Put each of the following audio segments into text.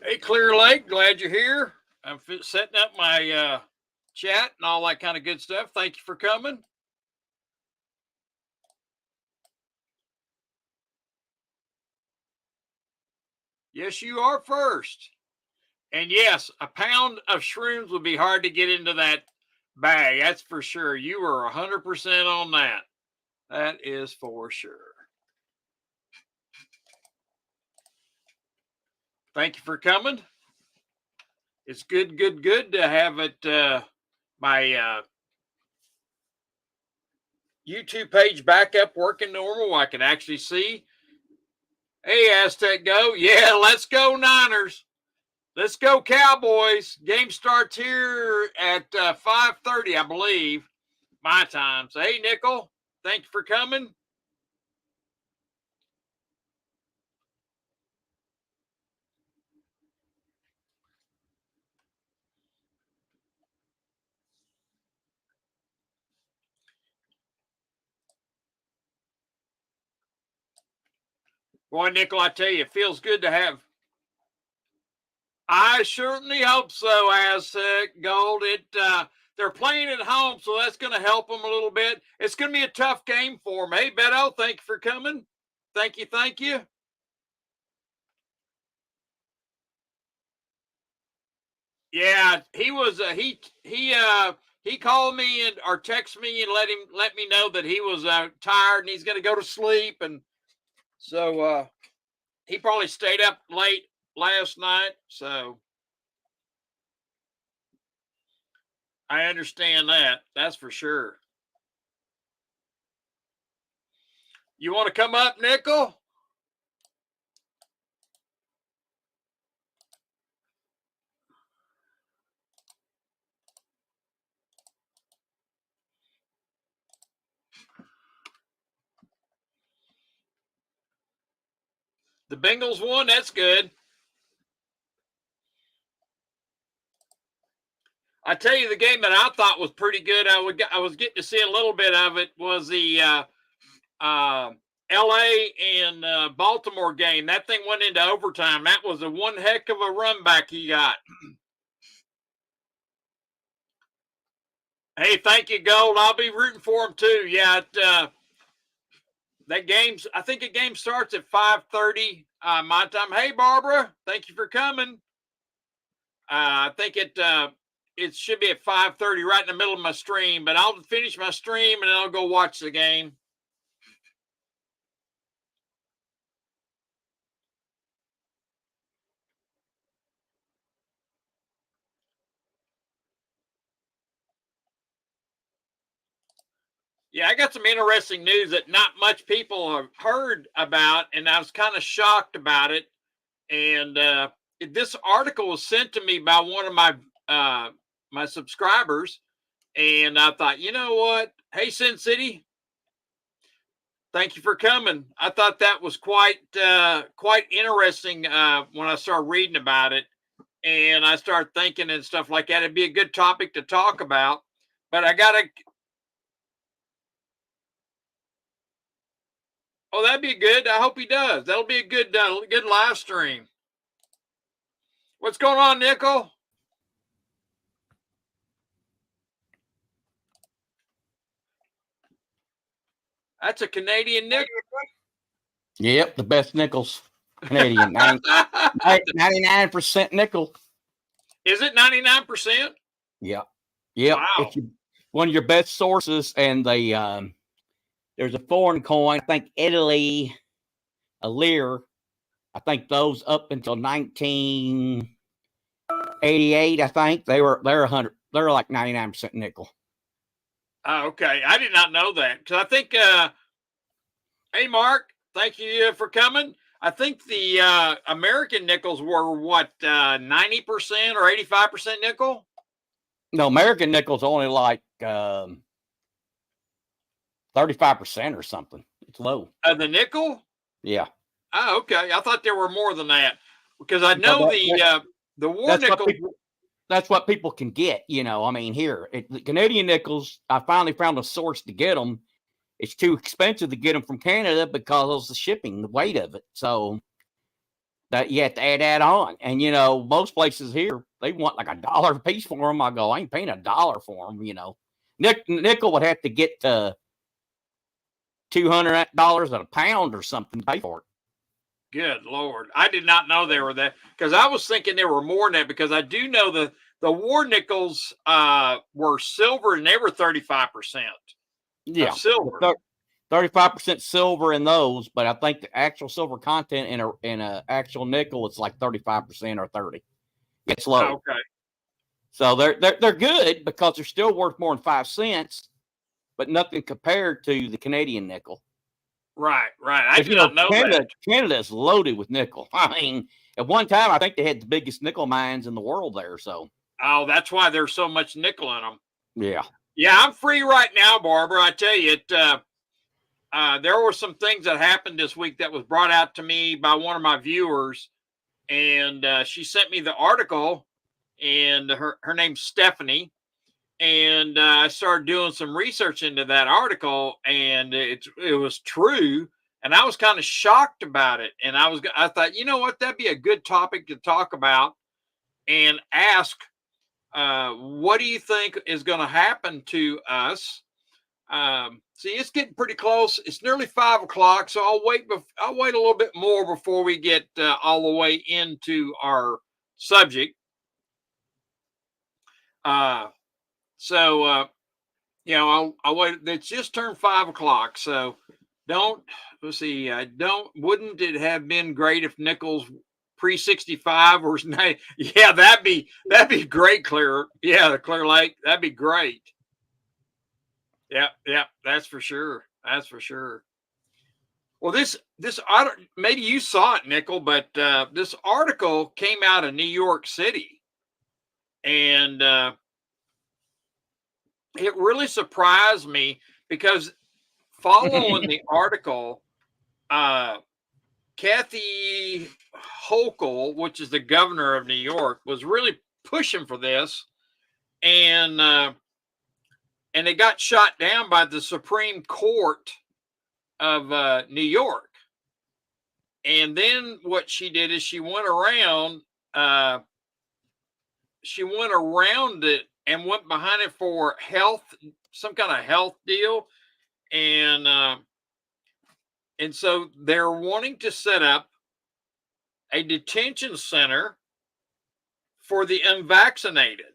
Hey, Clear Lake, glad you're here. I'm setting up my chat and all that kind of good stuff. Thank you for coming. Yes, you are first. And yes, a pound of shrooms would be hard to get into that bag. That's for sure. You are 100% on that. That is for sure. Thank you for coming. It's good to have it. My YouTube page back up working normal. I can actually see. Hey, Aztec Go. Yeah, let's go Niners. Let's go Cowboys. Game starts here at 5:30, I believe, my time. So, hey, Nickel, thank you for coming. Boy, Nickel, I tell you, it feels good to have. I certainly hope so, Aztec Gold. They're playing at home, so that's going to help them a little bit. It's going to be a tough game for them. Hey, Beto, thank you for coming. Thank you. Yeah, he was he called me and or texted me and let me know that he was tired and he's going to go to sleep, and so he probably stayed up late last night. So I understand that. That's for sure. You want to come up, Nickel? The Bengals won. That's good. I tell you, the game that I thought was pretty good. I was getting to see a little bit of it. Was the L.A. and Baltimore game. That thing went into overtime. That was a one heck of a run back he got. Hey, thank you, Gold. I'll be rooting for him too. Yeah, that game's. I think the game starts at 5:30 my time. Hey, Barbara, thank you for coming. I think it should be at 5:30, right in the middle of my stream. But I'll finish my stream and then I'll go watch the game. Yeah, I got some interesting news that not much people have heard about, and I was kind of shocked about it. And this article was sent to me by one of my subscribers, and I thought, you know what? Hey, Sin City, thank you for coming. I thought that was quite interesting when I started reading about it, and I started thinking and stuff like that. It'd be a good topic to talk about, but I gotta. Oh, that'd be good. I hope he does. That'll be a good live stream. What's going on, Nickel? That's a Canadian nickel. Yep, the best nickels. Canadian. 99% nickel. Is it 99%? Yeah. Yep. Wow. It's one of your best sources. And there's a foreign coin, I think Italy, a lire. I think those up until 1988, I think they're 100. They're like 99% nickel. Okay. I did not know that. Because I think, hey, Mark, thank you for coming. I think the American nickels were what, 90% or 85% nickel? No, American nickel's only like 35% or something. It's low. The nickel? Yeah. Oh, okay. I thought there were more than that because I know the war nickel. That's what people can get. You know, I mean, here the Canadian nickels. I finally found a source to get them. It's too expensive to get them from Canada because of the shipping, the weight of it. So that you have to add that on. And most places here they want like $1 a piece for them. I go, I ain't paying $1 for them. Nickel would have to get to $200 a pound or something to pay for it. Good Lord. I did not know they were that, because I was thinking there were more than that, because I do know the war nickels were silver, and they were 35% Yeah, silver. 35% silver in those, but I think the actual silver content in a actual nickel is like 35% or 30. It's low. Okay. So they're good because they're still worth more than 5 cents, but nothing compared to the Canadian nickel. Right. I did not know that. Canada is loaded with nickel. I mean, at one time, I think they had the biggest nickel mines in the world there. So. Oh, that's why there's so much nickel in them. Yeah. Yeah, I'm free right now, Barbara. I tell you, there were some things that happened this week that was brought out to me by one of my viewers, and she sent me the article, and her name's Stephanie, and I started doing some research into that article, and it was true, and I was kind of shocked about it, and I thought, you know what, that'd be a good topic to talk about and ask. What do you think is going to happen to us? See, it's getting pretty close. It's nearly 5 o'clock, so I'll wait a little bit more before we get all the way into our subject. I'll wait. It's just turned 5 o'clock, so let's see. Wouldn't it have been great if Nichols pre-65 or yeah, that'd be great. The Clear Lake, that'd be great. Yeah, that's for sure. Well, this maybe you saw it, Nickel, but this article came out of New York City, and it really surprised me because following the article, Kathy Hochul, which is the governor of New York, was really pushing for this, and it got shot down by the Supreme Court of New York. And then what she did is she went around it and went behind it for some kind of health deal, and so they're wanting to set up a detention center for the unvaccinated.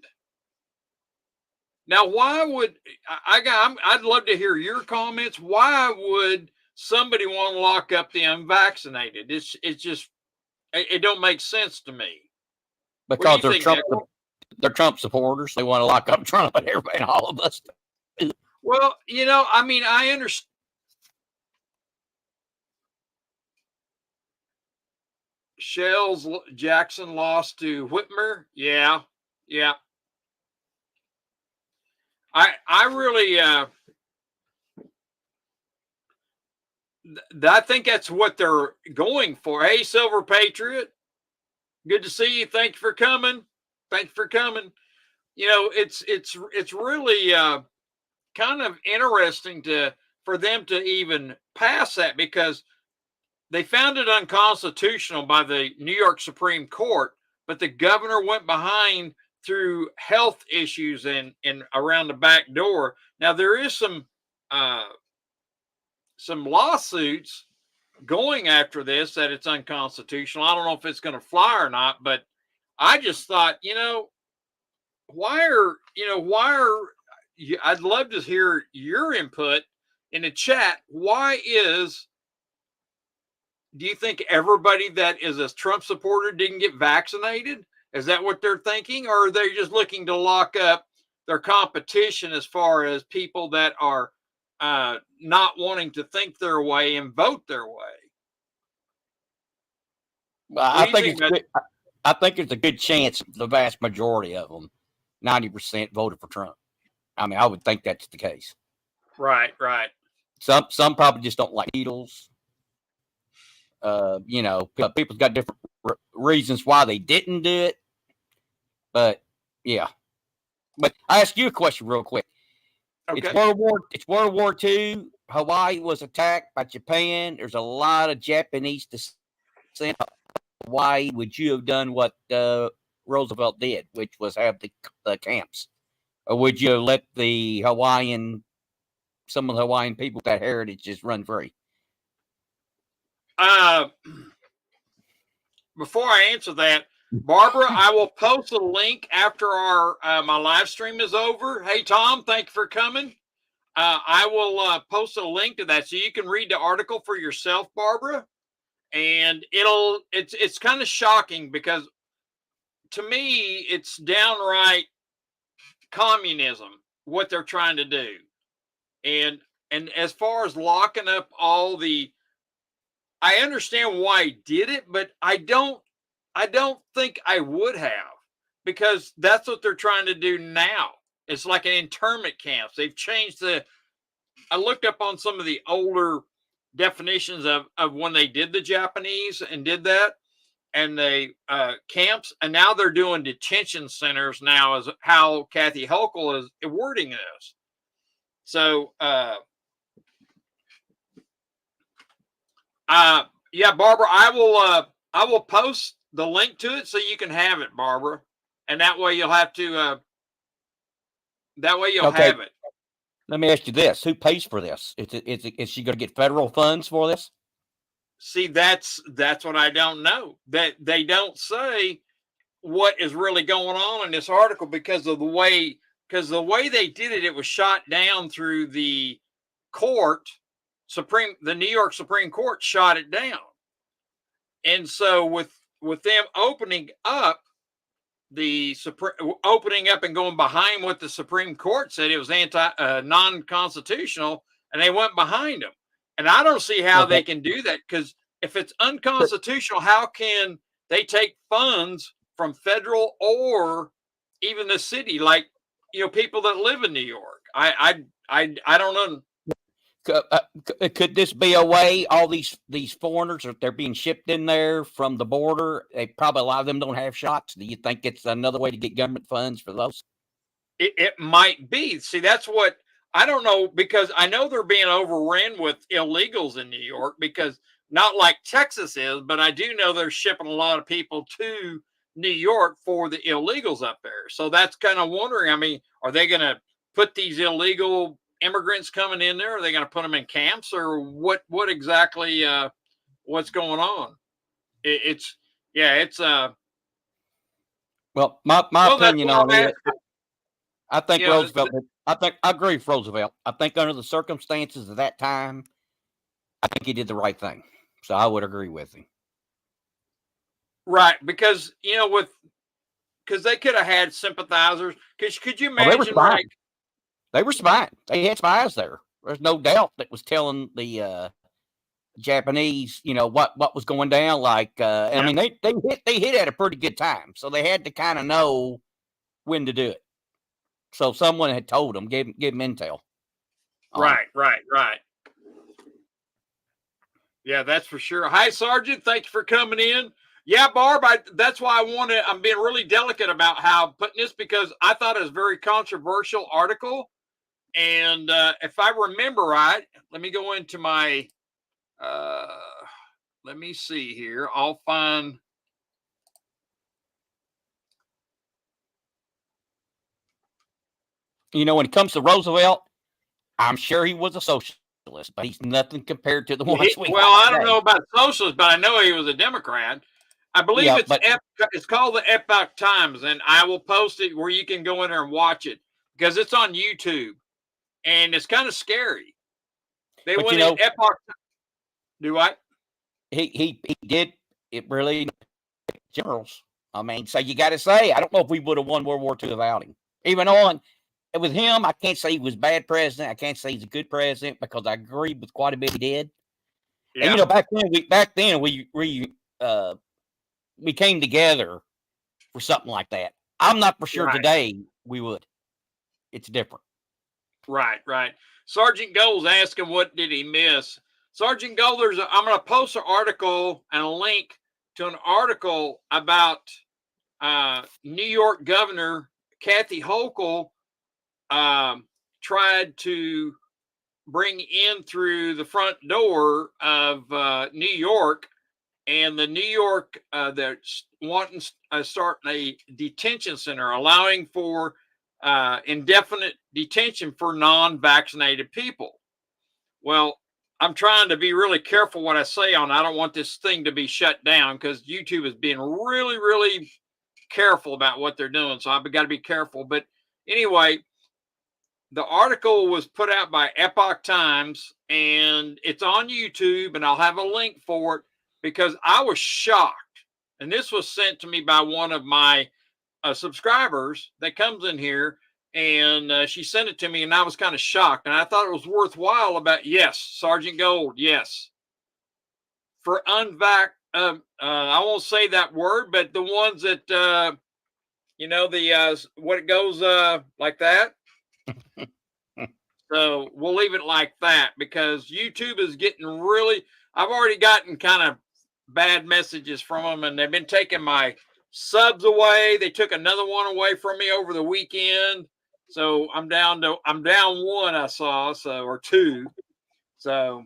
Now, why would I'd love to hear your comments. Why would somebody want to lock up the unvaccinated? It's just, it don't make sense to me. Because they're Trump supporters. They want to lock up Trump and everybody and all of us. Well, I mean, I understand. Shells Jackson lost to Whitmer. Yeah. I really I think that's what they're going for. Hey, Silver Patriot, good to see you. Thank you for coming. It's really kind of interesting for them to even pass that, because they found it unconstitutional by the New York Supreme Court, but the governor went behind through health issues and around the back door. Now there is some lawsuits going after this that it's unconstitutional. I don't know if it's going to fly or not, but I just thought, I'd love to hear your input in the chat. Do you think everybody that is a Trump supporter didn't get vaccinated? Is that what they're thinking? Or are they just looking to lock up their competition as far as people that are not wanting to think their way and vote their way? I think it's a good chance the vast majority of them, 90%, voted for Trump. I mean, I would think that's the case. Right. Some probably just don't like needles. People's got different reasons why they didn't do it. But yeah. But I ask you a question real quick. Okay. It's World War II. Hawaii was attacked by Japan. There's a lot of Japanese descent Hawaii, would you have done what Roosevelt did, which was have the camps? Or would you let some of the Hawaiian people, that heritage, just run free? Before I answer that, Barbara, I will post a link after our my live stream is over. Hey, Tom, thank you for coming. I will post a link to that so you can read the article for yourself, Barbara. And it's kind of shocking because to me it's downright communism what they're trying to do. And as far as locking up all the, I understand why he did it, but I don't think I would have, because that's what they're trying to do now. It's like an internment camps. They've changed I looked up on some of the older definitions of when they did the Japanese and did that, and they camps, and now they're doing detention centers now, is how Kathy Hochul is wording this. So yeah, Barbara, I will post the link to it so you can have it, Barbara, and that way you'll have to Okay. have it. Let me ask you this: who pays for this? Is she going to get federal funds for this? See, that's what I don't know. That they don't say what is really going on in this article because the way they did it, it was shot down through the court. The New York Supreme Court shot it down. And so with them opening up and going behind what the Supreme Court said, it was non-constitutional, and they went behind them. And I don't see how they can do that, because if it's unconstitutional, how can they take funds from federal or even the city, like, people that live in New York? I don't know. Could this be a way? All these foreigners, if they're being shipped in there from the border, a lot of them don't have shots. Do you think it's another way to get government funds for those? It might be. See, that's what I don't know, because I know they're being overrun with illegals in New York, because not like Texas is, but I do know they're shipping a lot of people to New York for the illegals up there. So that's kind of wondering, I mean, are they going to put these illegal immigrants coming in there? Are they going to put them in camps, or what exactly what's going on? Well, my opinion on it, I think Roosevelt, I agree with Roosevelt. I think under the circumstances of that time, I think he did the right thing. So I would agree with him. Right, because because they could have had sympathizers. Because could you imagine? They were spying. They had spies there. There's no doubt that was telling the Japanese, what was going down. Like, I mean, they hit at a pretty good time, so they had to kind of know when to do it. So someone had told them, gave them intel. Right. Yeah, that's for sure. Hi, Sergeant. Thank you for coming in. Yeah, Barb, that's why I'm being really delicate about how putting this, because I thought it was a very controversial article. And if I remember right, let me go into my, let me see here. I'll find. When it comes to Roosevelt, I'm sure he was a socialist, but he's nothing compared to the ones we. Well, I don't know about socialist, but I know he was a Democrat. I believe it's called the Epoch Times, and I will post it where you can go in there and watch it, because it's on YouTube, and it's kind of scary. They went in Epoch. Do what? He did it really. Generals. I mean, so you got to say, I don't know if we would have won World War II without him. Even on with him, I can't say he was a bad president. I can't say he's a good president, because I agree with quite a bit he did. Yeah. And back then we came together for something like that. I'm not for sure today we would. It's different. Right. Sergeant Gold's asking, what did he miss? Sergeant Gold, I'm going to post an article and a link to an article about New York Governor Kathy Hochul tried to bring in through the front door of New York, and the New York, they're wanting starting a detention center, allowing for indefinite detention for non-vaccinated people. Well, I'm trying to be really careful what I say on. I don't want this thing to be shut down because YouTube is being really, really careful about what they're doing. So I've got to be careful. But anyway, the article was put out by Epoch Times and it's on YouTube, and I'll have a link for it because I was shocked. And this was sent to me by one of my subscribers that comes in here, and she sent it to me, and I was kind of shocked, and I thought it was worthwhile. About yes, Sergeant Gold, yes, for I won't say that word, but the ones that the what it goes like that. So we'll leave it like that because YouTube is getting really. I've already gotten kind of bad messages from them, and they've been taking my subs away. They took another one away from me over the weekend. So I'm down one, I saw, or two. So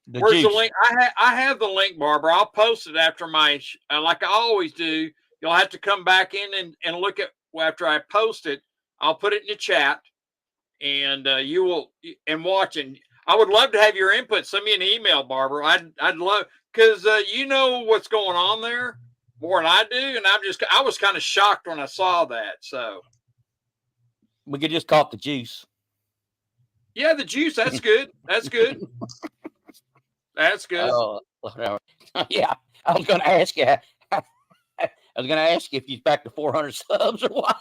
where's the link? I have the link, Barbara. I'll post it after my like I always do. You'll have to come back in and look at after I post it. I'll put it in the chat, and you will and watch. And I would love to have your input. Send me an email, Barbara. I'd love, because you know what's going on there more than I do, and I was kind of shocked when I saw that. So we could just call it the juice. Yeah, the juice. That's good. That's good. That's good. Yeah, I was going to ask you. I was going to ask you if you're back to 400 subs or what.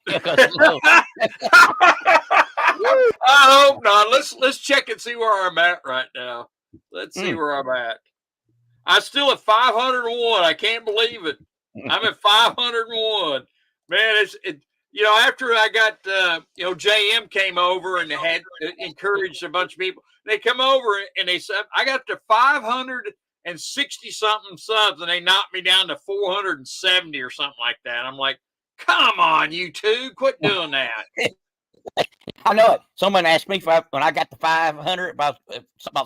I hope not. Let's check and see where I'm at right now. Let's see where I'm at. I'm still at 501. I can't believe it. I'm at 501. Man, after I got JM came over and had encouraged a bunch of people. They come over and they said I got to 560 something subs, and they knocked me down to 470 or something like that. I'm like, come on, you two, quit doing that. I know it. Someone asked me when I got to 500 about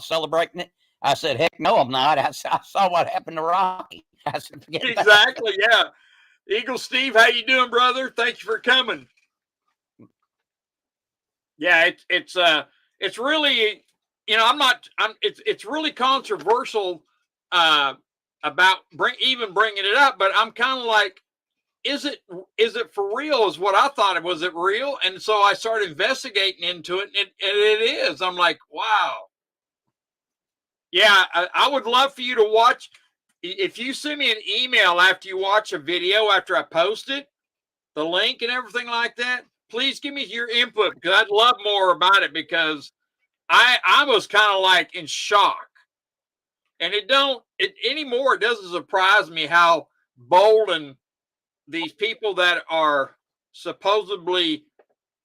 celebrating it. I said, heck no, I'm not. I saw what happened to Rocky. I said, forget exactly, yeah. Eagle Steve, how you doing, brother? Thank you for coming. Yeah, it's really, it's really controversial about bringing it up, but I'm kind of like, is it for real? Is what I thought. Was it real? And so I started investigating into it, and it is. I'm like, wow. Yeah, I would love for you to watch. If you send me an email after you watch a video, after I post it, the link and everything like that, please give me your input because I'd love more about it because I was kind of like in shock. And it doesn't surprise me how bold and these people that are supposedly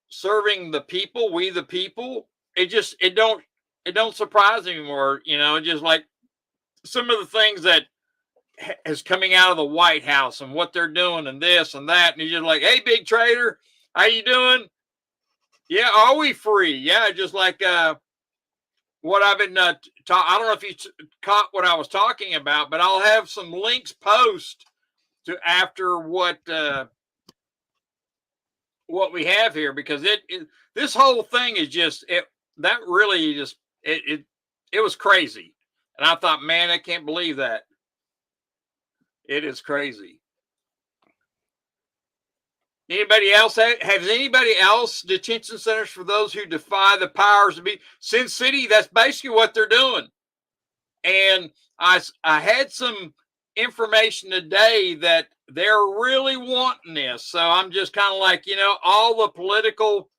serving the people, we the people, it don't surprise me anymore. Just like some of the things that is coming out of the White House and what they're doing and this and that. And you're just like, hey, big trader, how you doing? Yeah, are we free? Yeah, just like what I've been I don't know if you caught what I was talking about, but I'll have some links post to after what we have here, because this whole thing is just it was crazy. And I thought, man, I can't believe that. It is crazy. Anybody else? Has anybody else detention centers for those who defy the powers to be? Sin City, that's basically what they're doing. And I had some information today that they're really wanting this. So I'm just kind of like, all the political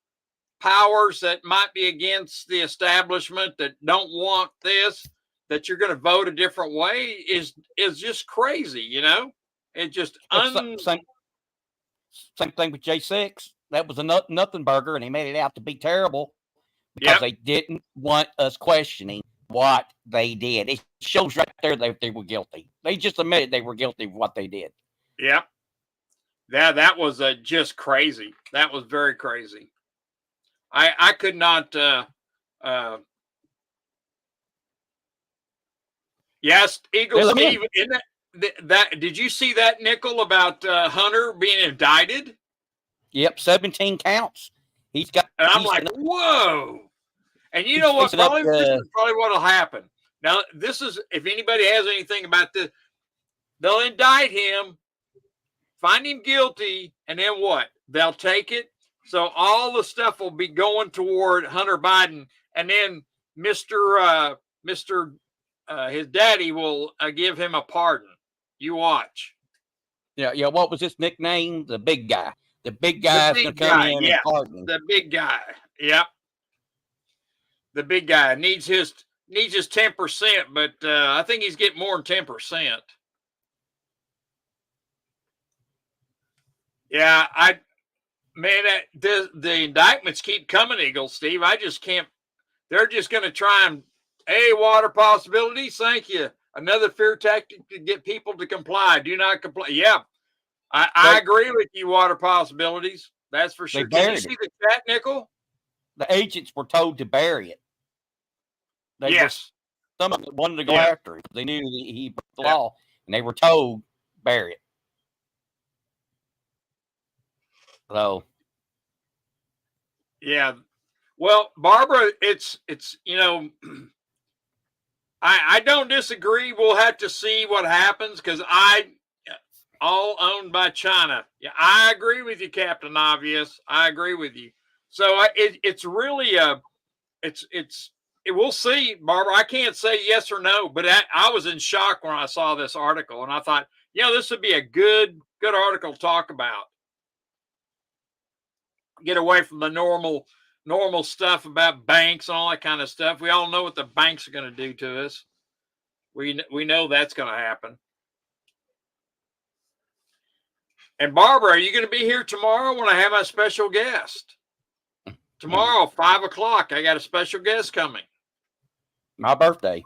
powers that might be against the establishment that don't want this, that you're going to vote a different way is just crazy, It just same thing with J6. That was a nothing burger, and he made it out to be terrible because they didn't want us questioning what they did. It shows right there that they were guilty. They just admitted they were guilty of what they did. Yep. Yeah, that was just crazy. That was very crazy. I could not Yes, Eagle Fill 'em in. Steve. Isn't that did you see that, Nickel, about Hunter being indicted? Yep, 17 counts. He's got. And I'm He's like, whoa. And you he's know what? facing up. This is probably what will happen. Now, this is, if anybody has anything about this, they'll indict him, find him guilty, and then what? They'll take it. So all the stuff will be going toward Hunter Biden, and then Mr. His daddy will give him a pardon. You watch. Yeah. What was his nickname? The big guy. The big guy's going to come in and pardon. The big guy. Yep. The big guy needs his 10%, but I think he's getting more than 10%. Yeah, the indictments keep coming, Eagle Steve. I just can't. They're just going to try and, hey, water possibilities. Thank you. Another fear tactic to get people to comply. Do not comply. Yeah, I agree with you. Water possibilities. That's for sure. Can you see the chat, Nickel? The agents were told to bury it. Some of them wanted to go after him. They knew he broke the law, and they were told bury it. So, yeah. Well, Barbara, it's I don't disagree. We'll have to see what happens because all owned by China. Yeah, I agree with you, Captain Obvious. I agree with you. So it's really we'll see, Barbara. I can't say yes or no, but I was in shock when I saw this article, and I thought, this would be a good article to talk about. Get away from the normal stuff about banks and all that kind of stuff. We all know what the banks are going to do to us. We know that's going to happen. And Barbara, are you going to be here tomorrow when I have my special guest? Tomorrow, 5:00, I got a special guest coming. My birthday.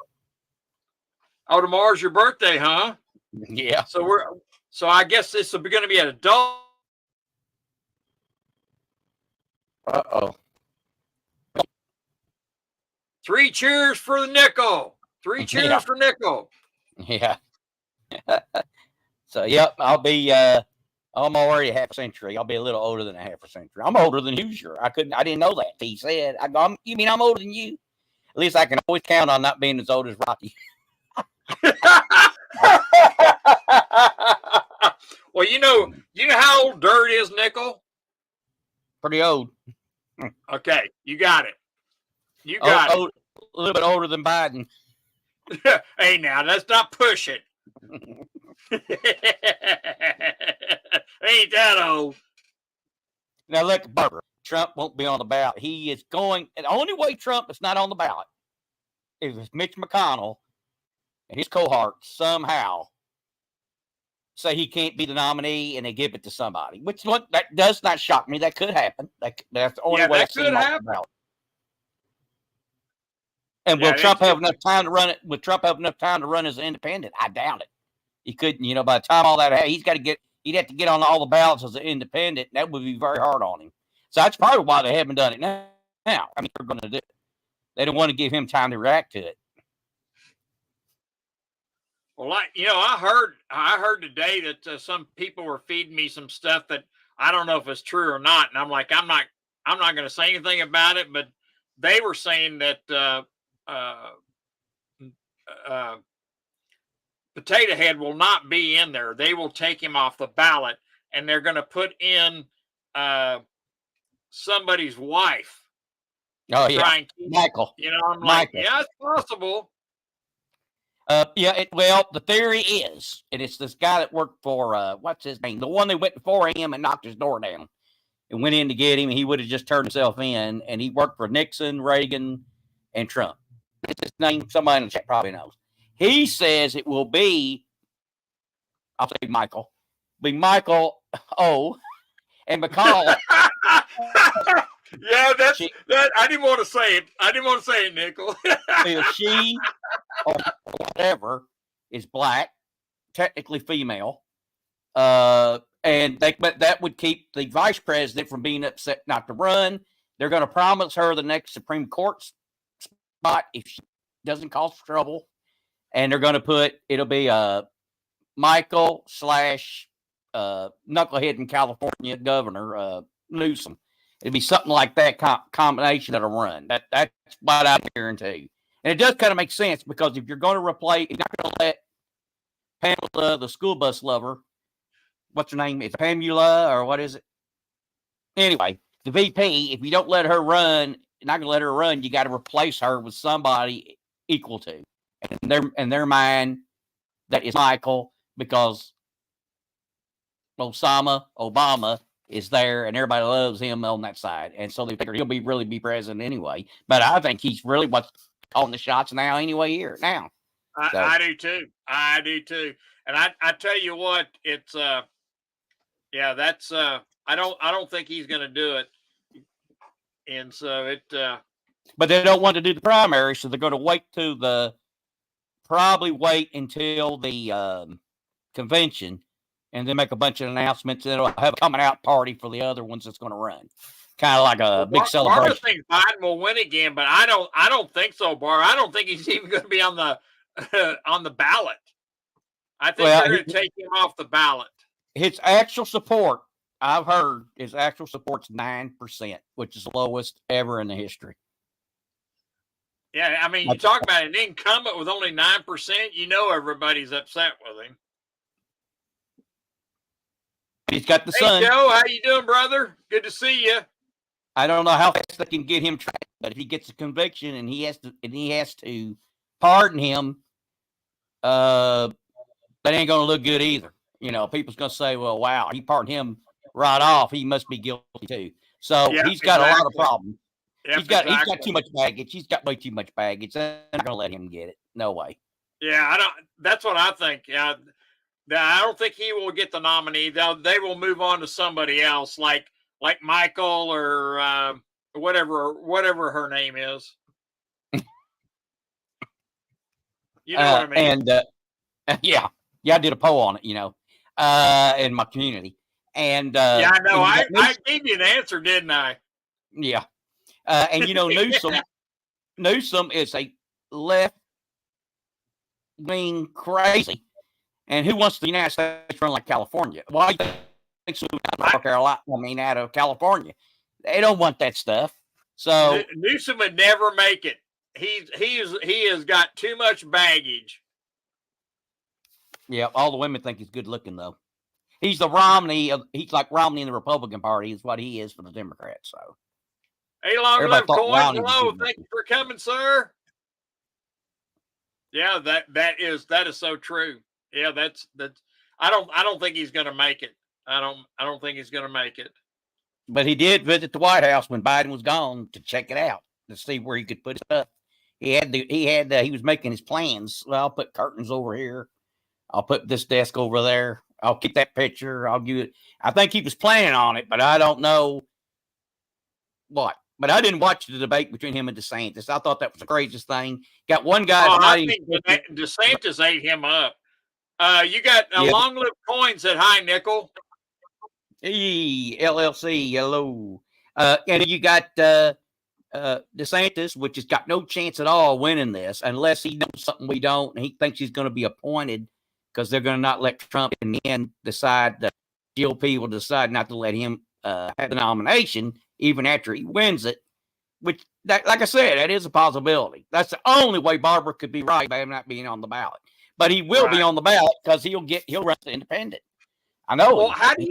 Oh, tomorrow's your birthday, huh? Yeah. So I guess this is going to be an adult. Uh-oh. 3 cheers for the Nickel. 3 cheers for Nickel. Yeah. So, yep, I'll be, I'm already half a century. I'll be a little older than a half a century. I'm older than you, sure. I didn't know that. He said, you mean I'm older than you? At least I can always count on not being as old as Rocky. Well, you know how old dirt is, Nickel? Pretty old. Okay, you got it. You got it. A little bit older than Biden. Hey, now let's not push it. Ain't that old? Now look, Barbara. Trump won't be on the ballot. He is going. And the only way Trump is not on the ballot is if Mitch McConnell and his cohorts somehow say he can't be the nominee and they give it to somebody. That does not shock me. That could happen. That's the only way that could happen. And will Trump have enough time to run it? Will Trump have enough time to run as an independent? I doubt it. He couldn't. By the time all that, he'd have to get on all the ballots as an independent. That would be very hard on him. So that's probably why they haven't done it now. I mean, they're going to do it. They don't want to give him time to react to it. Well, I heard today that some people were feeding me some stuff that I don't know if it's true or not, and I'm like, I'm not going to say anything about it. But they were saying that Potato Head will not be in there. They will take him off the ballot, and they're going to put in somebody's wife. Oh yeah, Michael. I'm like, yeah, it's possible. The theory is, and it's this guy that worked for what's his name, the one that went before him and knocked his door down and went in to get him, and he would have just turned himself in, and he worked for Nixon, Reagan, and Trump. It's his name. Somebody in the chat probably knows. He says it will be, I'll say Michael, O, and McCall. Yeah, that. I didn't want to say it. Nickel. She or whatever is black, technically female, but that would keep the vice president from being upset not to run. They're going to promise her the next Supreme Court spot if she doesn't cause trouble, and they're going to it'll be Michael / knucklehead in California governor Newsom. It'd be something like that combination that'll run. That's what I guarantee. And it does kind of make sense because if you're going to replace, you're not going to let Pamela, the school bus lover, what's her name? It's Pamela or what is it? Anyway, the VP, if you don't let her run, you're not going to let her run, you got to replace her with somebody equal to. And in their mind, that is Michael, because Obama is there and everybody loves him on that side. And so they figure he'll really be president anyway. But I think he's really what's calling the shots now anyway here now. I do too. I do too. And I tell you what, it's that's I don't think he's going to do it. And so but they don't want to do the primary, so they're going to probably wait until the convention and then make a bunch of announcements, and it'll have a coming out party for the other ones that's going to run. Kind of like a big celebration. Barbara thinks Biden will win again, but I don't think so, Bar. I don't think he's even going to be on the on the ballot. I think they're going to take him off the ballot. His actual support, I've heard, his actual support's 9%, which is the lowest ever in the history. Yeah, I mean, you talk about an incumbent with only 9%, you know everybody's upset with him. He's got the son. Hey, Joe, how you doing, brother? Good to see you. I don't know how fast they can get him tried, but if he gets a conviction and he has to pardon him, that ain't going to look good either. You know, people's going to say, well, wow, he pardoned him right off. He must be guilty too. So he's got a lot of problems. Yep, he's got too much baggage. He's got way too much baggage. They're not going to let him get it. No way. Yeah, that's what I think. Yeah. I don't think he will get the nominee. They will move on to somebody else, like Michael or whatever her name is. You know what I mean? And yeah, I did a poll on it, in my community. And yeah, I know. I gave you an answer, didn't I? Yeah, and Newsom is a left wing crazy. And who wants the United States run like California? Why do you think so out of California? They don't want that stuff. So Newsom would never make it. He has got too much baggage. Yeah, all the women think he's good looking though. He's the Romney. He's like Romney in the Republican Party is what he is for the Democrats. So hey, long live Coin. Hello, thank you for coming, sir. Yeah, that is so true. Yeah, that's. I don't think he's going to make it. I don't think he's going to make it. But he did visit the White House when Biden was gone to check it out to see where he could put stuff. He was making his plans. Well, I'll put curtains over here. I'll put this desk over there. I'll keep that picture. I'll give it. I think he was planning on it, but I don't know what. But I didn't watch the debate between him and DeSantis. I thought that was the craziest thing. Got one guy. I think DeSantis ate him up. You got Long Live Coin said hi, Nickel. Hey, LLC, hello. And you got DeSantis, which has got no chance at all winning this unless he knows something we don't, and he thinks he's going to be appointed because they're going to not let Trump in the end decide that GOP will decide not to let him have the nomination even after he wins it. Which, like I said, that is a possibility. That's the only way Barbara could be right by him not being on the ballot. But he will be on the ballot because he'll run the independent. I know. Well, how did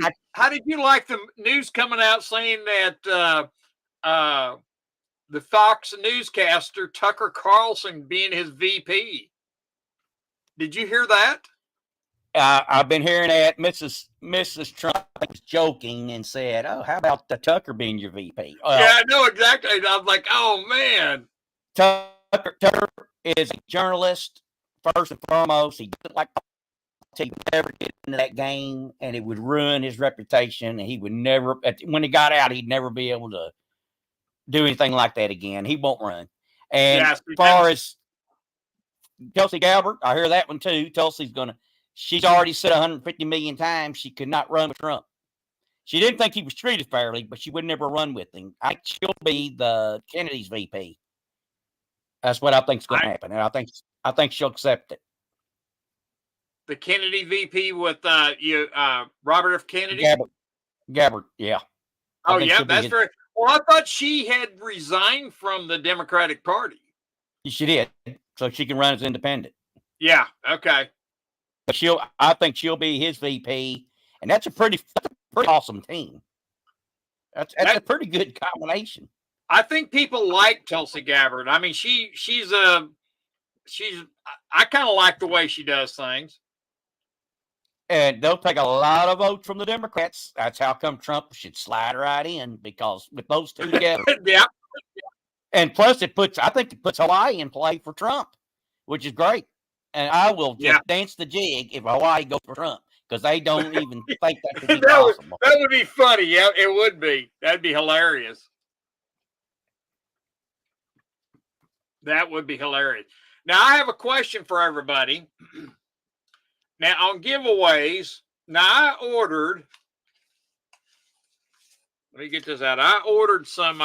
you like the news coming out saying that the Fox newscaster Tucker Carlson being his VP? Did you hear that? I've been hearing that. Mrs. Trump was joking and said, "Oh, how about the Tucker being your VP?" Yeah, I know exactly. I was like, "Oh man." Tucker is a journalist. First and foremost, he doesn't like to ever get into that game, and it would ruin his reputation. And he would never, when he got out, he'd never be able to do anything like that again. He won't run. And as far as Tulsi Gabbard, I hear that one too. She's already said 150 million times she could not run with Trump. She didn't think he was treated fairly, but she would never run with him. I think she'll be the Kennedy's VP. That's what I think is going to happen, and I think she'll accept it. the Kennedy VP with Robert F. Kennedy. Gabbard, yeah. Oh, yeah, that's very. Well, I thought she had resigned from the Democratic Party. She did, so she can run as independent. Yeah. Okay. But I think she'll be his VP, and that's a pretty awesome team. That's a pretty good combination. I think people like Tulsi Gabbard. I mean, she's I kind of like the way she does things. And they'll take a lot of votes from the Democrats. That's how come Trump should slide right in, because with those two together. Yeah. And plus, I think it puts Hawaii in play for Trump, which is great. And I will just dance the jig if Hawaii goes for Trump, because they don't even think that could be possible. That would be funny. Yeah, it would be. That'd be hilarious. That would be hilarious. Now, I have a question for everybody. Now, on giveaways, I ordered, let me get this out. I ordered some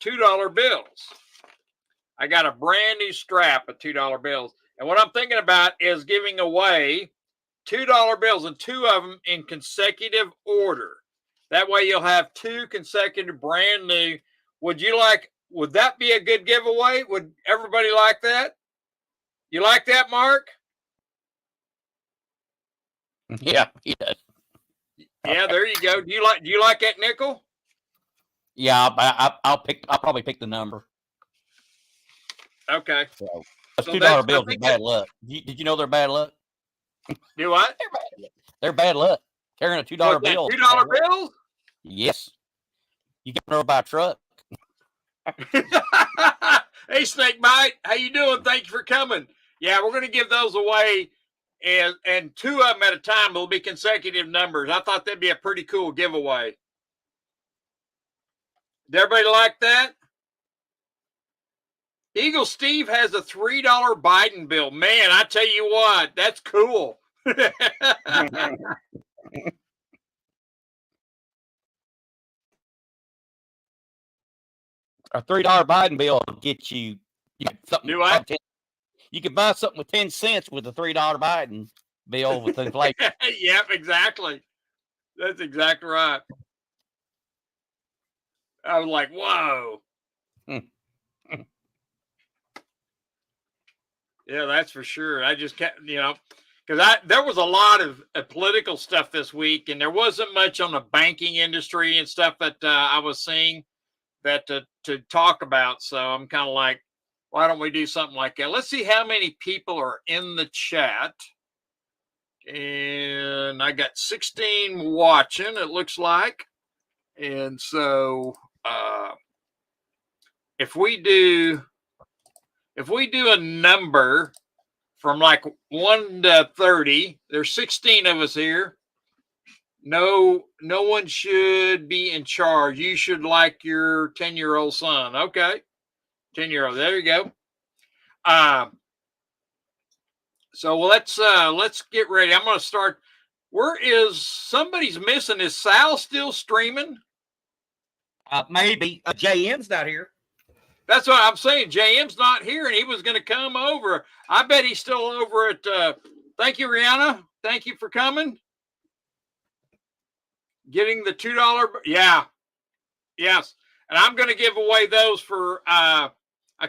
$2 bills. I got a brand new strap of $2 bills. And what I'm thinking about is giving away $2 bills, and 2 of them in consecutive order. That way you'll have 2 consecutive brand new. Would that be a good giveaway? Would everybody like that? You like that, Mark? Yeah, he does. Yeah, there you go. Do you like that, Nickel? Yeah, I'll probably pick the number. Okay. So $2 bills are bad luck. Did you know they're bad luck? Do what? They're bad luck. Carrying a $2 bill. $2 bills? Yes. You can know by a truck. Hey, Snake Bite, how you doing? Thank you for coming. Yeah, we're going to give those away, and 2 of them at a time. They'll be consecutive numbers. I thought that'd be a pretty cool giveaway. Did everybody like that? Eagle Steve has a $3 Biden bill. Man, I tell you what, that's cool. A $3 Biden bill will get you something. Do what? You can buy something with 10 cents with a $3 Biden bill with inflation. Yep, exactly. That's exactly right. I was like, whoa. Yeah, that's for sure. I just kept, because there was a lot of political stuff this week, and there wasn't much on the banking industry and stuff that I was seeing that to talk about. So I'm kind of like, why don't we do something like that? Let's see how many people are in the chat. And I got 16 watching, it looks like. And so if we do a number from like 1 to 30, there's 16 of us here. No one should be in charge. You should like your 10-year-old son. Okay. 10-year-old. There you go. So let's get ready. I'm going to start. Somebody's missing? Is Sal still streaming? Maybe. JM's not here. That's what I'm saying. JM's not here, and he was going to come over. I bet he's still over at. Thank you, Rihanna. Thank you for coming. Getting the $2. Yeah. Yes. And I'm going to give away those for a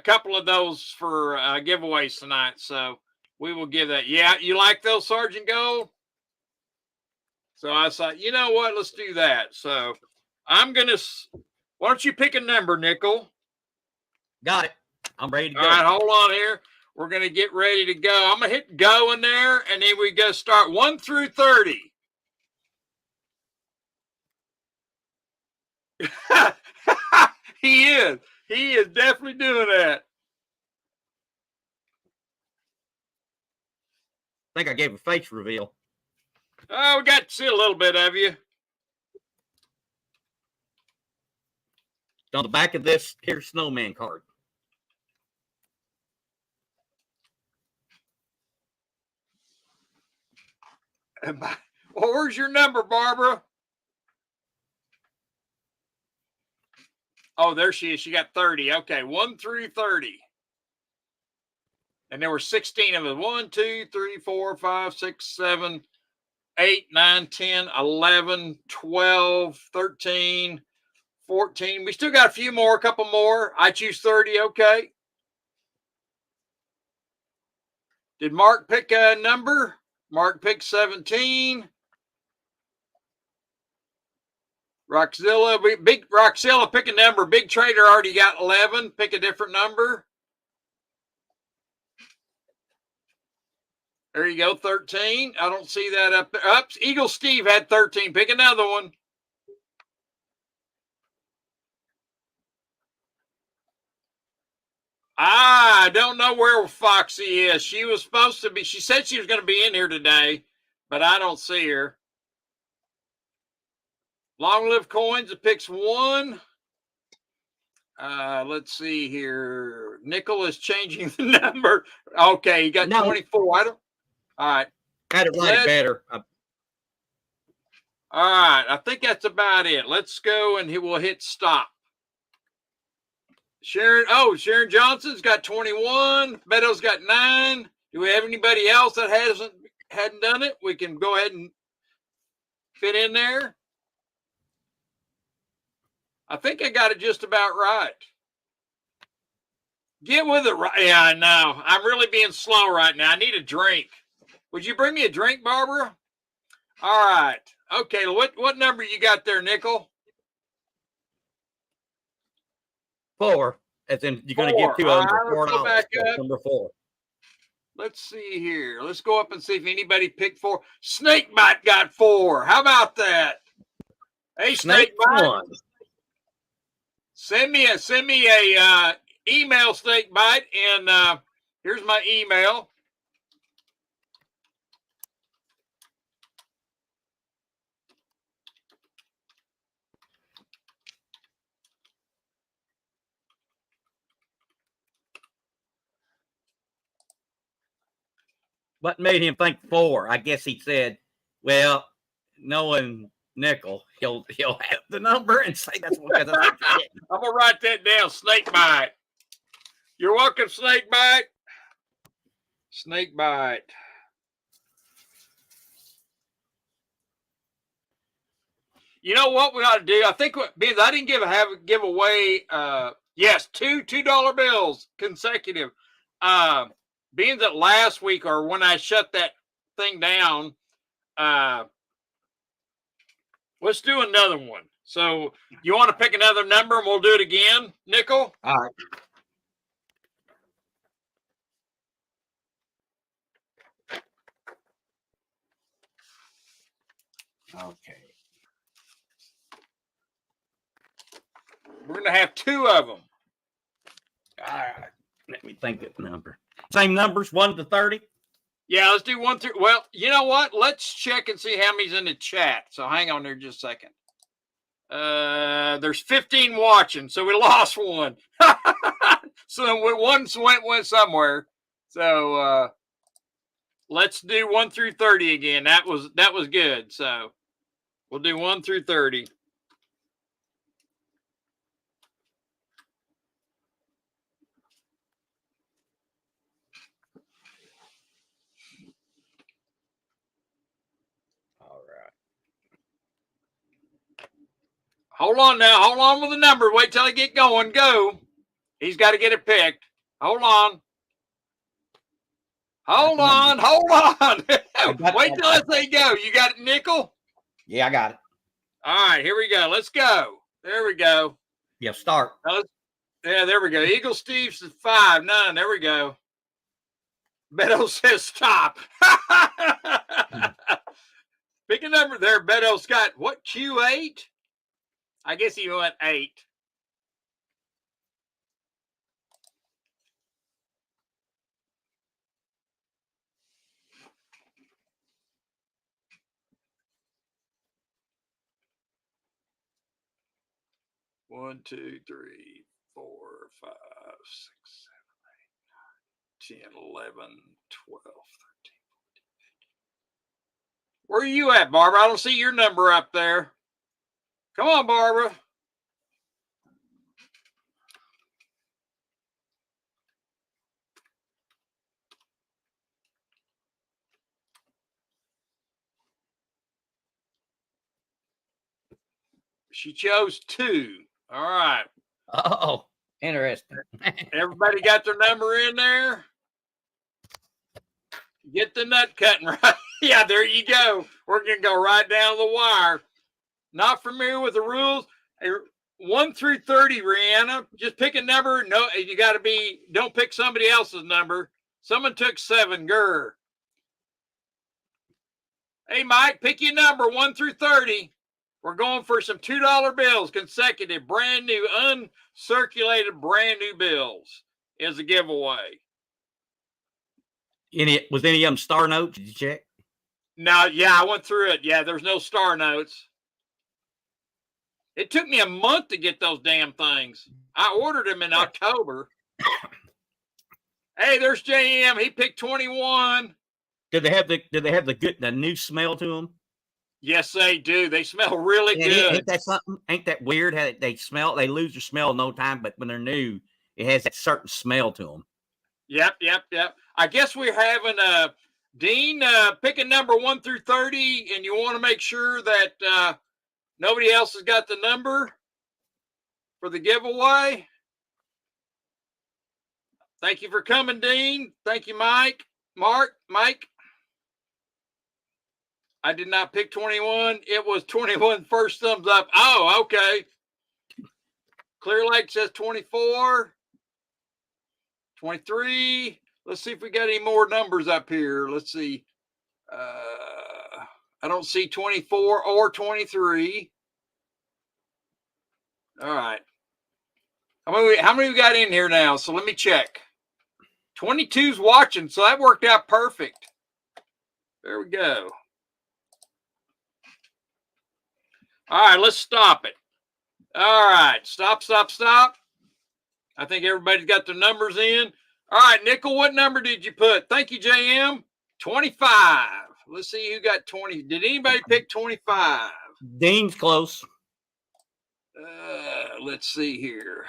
couple of those for giveaways tonight. So we will give that. Yeah. You like those, Sergeant Gold? So I thought, you know what? Let's do that. So I'm going to. Why don't you pick a number, Nickel? Got it. I'm ready to go. All right, hold on here. We're going to get ready to go. I'm going to hit go in there, and then we go start 1 through 30. He is. He is definitely doing that. I think I gave a face reveal. Oh, we got to see a little bit of you. On the back of this, here's snowman card. Well, where's your number, Barbara? Oh, there she is. She got 30. Okay, 1 through 30. And there were 16 of us. 1, 2, 3, 4, 5, 6, 7, 8, 9, 10, 11, 12, 13, 14. We still got a few more, a couple more. I choose 30. Okay. Did Mark pick a number? Mark picked 17. Roxzilla, big Roxzilla, pick a number. Big Trader already got 11. Pick a different number. There you go, 13. I don't see that up there. Ups, Eagle Steve had 13. Pick another one. I don't know where Foxy is. She was supposed to be. She said she was going to be in here today, but I don't see her. Long Live Coins, it picks 1. Let's see here. Nickel is changing the number. Okay, he got 24. I don't. All right. Had to write it better. All right. I think that's about it. Let's go and we'll hit stop. Sharon Johnson's got 21. Beto's got 9. Do we have anybody else that hadn't done it? We can go ahead and fit in there. I think I got it just about right. Get with it. Right. Yeah, I know. I'm really being slow right now. I need a drink. Would you bring me a drink, Barbara? All right. Okay. What number you got there, Nickel? 4. As in, you're going to get 2 of them for $4. Number 4. Let's see here. Let's go up and see if anybody picked 4. Snakebite got 4. How about that? Hey, Snakebite. Send me a email, Snakebite, and here's my email. What made him think 4? I guess he said, well, knowing Nickel, he'll have the number and say that's what. I'm gonna write that down. Snakebite. You're welcome, Snakebite. Snakebite. You know what we ought to do? I think because I didn't give away. Yes, two $2 bills consecutive. Being that last week or when I shut that thing down, let's do another one. So you want to pick another number and we'll do it again, Nickel? All right. Okay. We're going to have 2 of them. All right. Let me think of the number. Same numbers, 1 to 30? Yeah, let's do 1 through. Well, you know what? Let's check and see how many's in the chat. So hang on there just a second. There's 15 watching, so we lost 1. So one went somewhere. So let's do 1 through 30 again. That was good. So we'll do 1 through 30. Hold on now. Hold on with the number. Wait till I get going. Go. He's got to get it picked. Hold on. Hold on. Hold on. Wait till I say go. You got it, Nickel? Yeah, I got it. All right. Here we go. Let's go. There we go. Yeah, start. Yeah, there we go. Eagle Steve says 5, 9. There we go. Beto says stop. Pick a number there. Beto's got what? Q8? I guess he went 8. One, 2, 3, 4, 5, 6, 7, 8, 9, 10, 11, 12, 13. Where are you at, Barbara? I don't see your number up there. Come on, Barbara. She chose 2. All right. Oh, interesting. Everybody got their number in there? Get the nut cutting right. Yeah, there you go. We're going to go right down the wire. Not familiar with the rules. 1 through 30, Rihanna. Just pick a number. No, you got to be, don't pick somebody else's number. Someone took 7. Grr. Hey, Mike, pick your number 1 through 30. We're going for some $2 bills, consecutive, brand new, uncirculated, brand new bills is a giveaway. Was any of them star notes? Did you check? No, yeah, I went through it. Yeah, there's no star notes. It took me a month to get those damn things. I ordered them in October. Hey, there's JM. He picked 21. Did they have the new smell to them? Yes, they do. They smell really good. Ain't that something? Ain't that weird how they smell? They lose their smell in no time, but when they're new, it has that certain smell to them. Yep. I guess we're having Dean pick a number 1 through 30, and you want to make sure that nobody else has got the number for the giveaway. Thank you for coming, Dean. Thank you, Mike. Mike. I did not pick 21. It was 21 first thumbs up. Oh, okay. Clear Lake says 24. 23. Let's see if we got any more numbers up here. Let's see. I don't see 24 or 23. All right. How many we got in here now? So let me check. 22's watching, so that worked out perfect. There we go. All right, let's stop it. All right, stop. I think everybody's got their numbers in. All right, Nickel, what number did you put? Thank you, JM. 25. Let's see who got 20. Did anybody pick 25? Dean's close. Let's see here.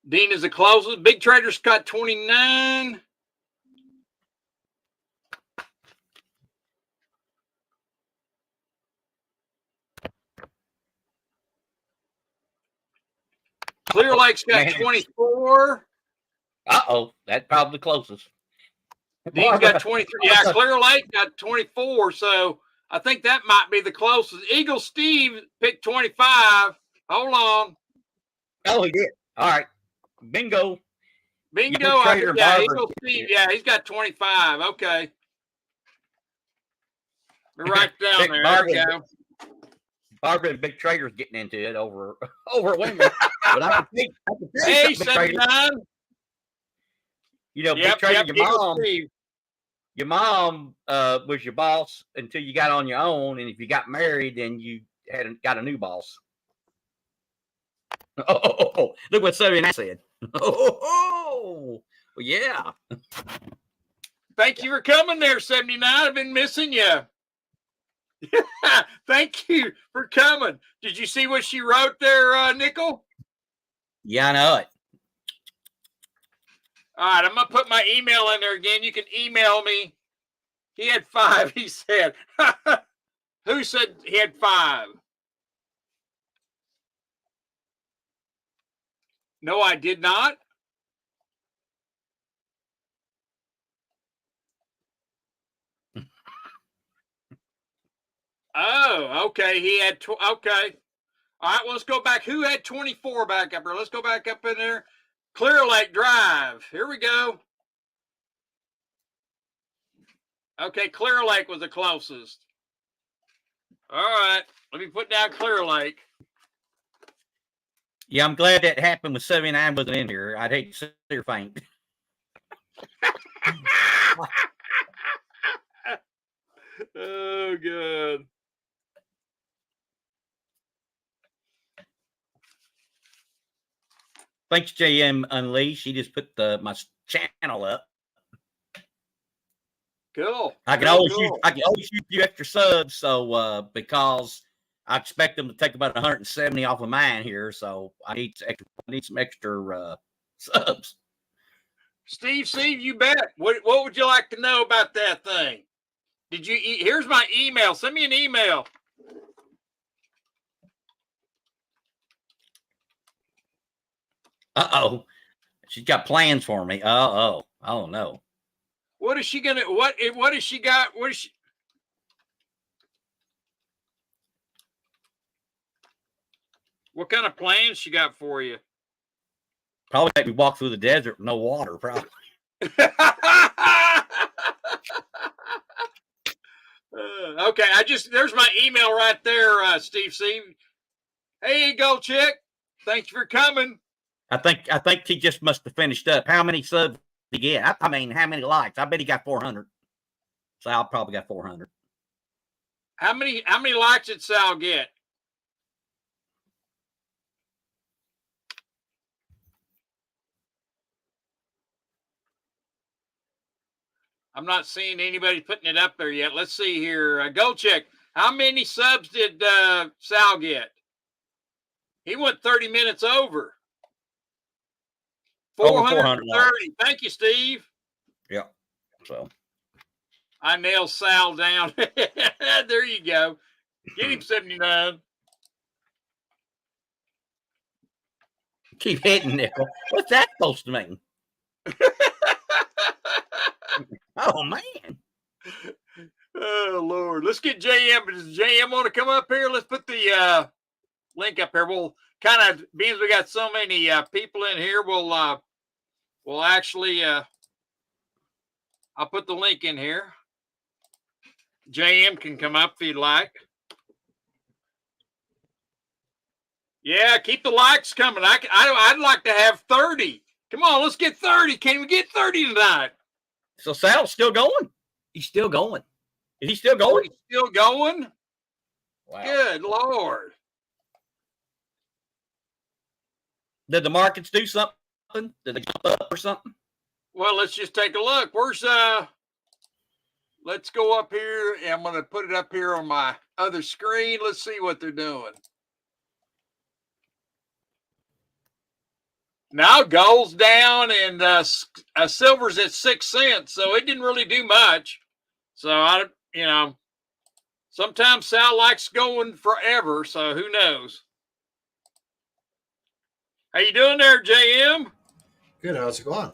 Dean is the closest. Big Trader's got 29. Clear Lake's got 24. That's probably the closest. Dean's got 23. Yeah, Clear Lake got 24. So I think that might be the closest. Eagle Steve picked 25. Hold on. Oh, he did. All right. Bingo. Yeah, Eagle Steve. Yeah, he's got 25. Okay. We're right down there. There we go. Barbara and Big Trader's getting into it over women. But I can hey, 79. You know, Big Trader, your mom was your boss until you got on your own, and if you got married, then you got a new boss. Oh, look what 79 said. Well, yeah. Thank you for coming there, 79. I've been missing you. Thank you for coming. Did you see what she wrote there, Nickel? Yeah, I know it. All right, I'm going to put my email in there again. You can email me. He had 5, he said. Who said he had 5? No, I did not. Oh, okay. He had okay. All right, well, let's go back. Who had 24 back up here? Let's go back up in there. Clear Lake Drive. Here we go. Okay, Clear Lake was the closest. All right, let me put down Clear Lake. Yeah, I'm glad that happened with 79 wasn't in here. I'd hate to see her faint. Oh, good. Thanks, JM Unleashed. She just put my channel up. Cool. I can always use a few extra subs, so because I expect them to take about 170 off of mine here, so I need some extra subs. Steve, you bet. What would you like to know about that thing? Did you? Here's my email. Send me an email. Uh-oh. She's got plans for me. Oh no. What is she gonna? What is she got? What is she? What kind of plans she got for you? Probably make me walk through the desert with no water, probably. Okay, there's my email right there, Steve C. Hey, Gold Chick. Thanks for coming. I think he just must have finished up. How many subs did he get? I mean, how many likes? I bet he got 400. Sal probably got 400. How many likes did Sal get? I'm not seeing anybody putting it up there yet. Let's see here. Gold Chick, how many subs did Sal get? He went 30 minutes over. 430. Thank you, Steve. Yeah. So I nailed Sal down. There you go. Get him 79. Keep hitting nickel. What's that supposed to mean? Oh man. Oh Lord. Let's get JM. Does JM want to come up here? Let's put the link up here. We'll kind of, being as we got so many people in here, we'll actually I'll put the link in here. JM can come up if he'd like. Yeah, keep the likes coming. I'd like to have 30. Come on, let's get 30. Can we get 30 tonight? So Sal's still going? He's still going. Is he still going? He's still going? Wow. Good Lord. Did the markets do something? Did they jump up or something? Well, let's just take a look. Let's go up here, and I'm going to put it up here on my other screen. Let's see what they're doing. Now gold's down, and silver's at 6 cents, so it didn't really do much. So sometimes Sal likes going forever, so who knows? How you doing there, JM? Good. How's it going?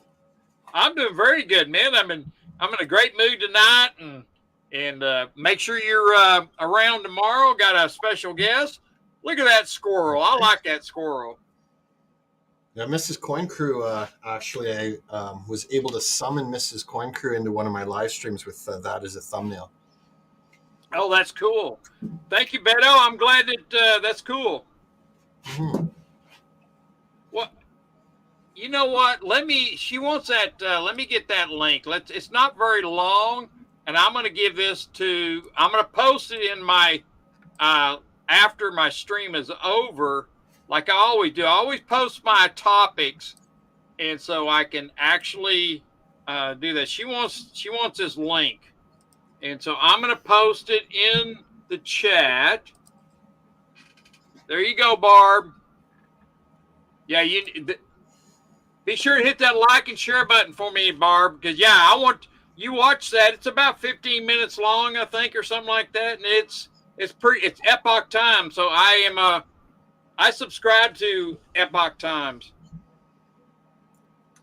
I'm doing very good, man. I'm in a great mood tonight, and make sure you're around tomorrow. Got a special guest. Look at that squirrel. I like that squirrel. Yeah, Mrs. Coin Crew. Actually, I was able to summon Mrs. Coin Crew into one of my live streams with that as a thumbnail. Oh, that's cool. Thank you, Beto. I'm glad that that's cool. Mm-hmm. What? You know what? She wants that. Let me get that link. It's not very long, and I'm going to post it in my, after my stream is over, like I always do. I always post my topics, and so I can actually do that. She wants this link, and so I'm going to post it in the chat. There you go, Barb. Yeah, be sure to hit that like and share button for me, Barb, because I want you watch that. It's about 15 minutes long, I think, or something like that, and it's Epoch Times. So I subscribe to Epoch Times.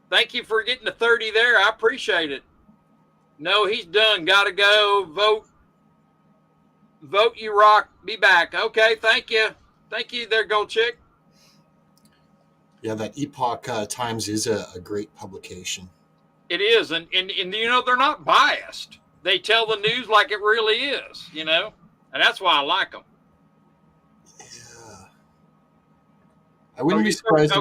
Thank you for getting to 30 there. I appreciate it. No, he's done. Gotta go. Vote you rock. Be back. Okay, thank you. Thank you there, Gold Chick. Yeah, that Epoch Times is a great publication. It is, and they're not biased. They tell the news like it really is, and that's why I like them. Yeah, I wouldn't be surprised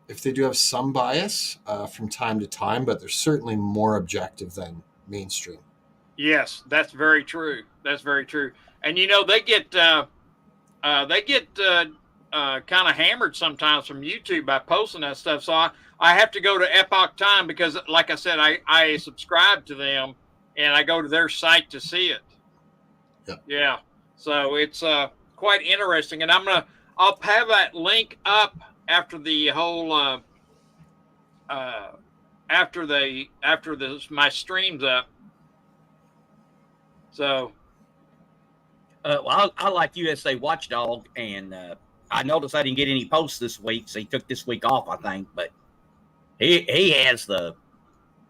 if they do have some bias from time to time, but they're certainly more objective than mainstream. Yes, that's very true. That's very true. And they get kind of hammered sometimes from YouTube by posting that stuff. So I have to go to Epoch Time because, like I said, I subscribe to them and I go to their site to see it. Yep. Yeah. So it's quite interesting, and I'll have that link up after the whole after my stream's up. So, Well, I like USA Watchdog, and I noticed I didn't get any posts this week, so he took this week off, I think. But he has the,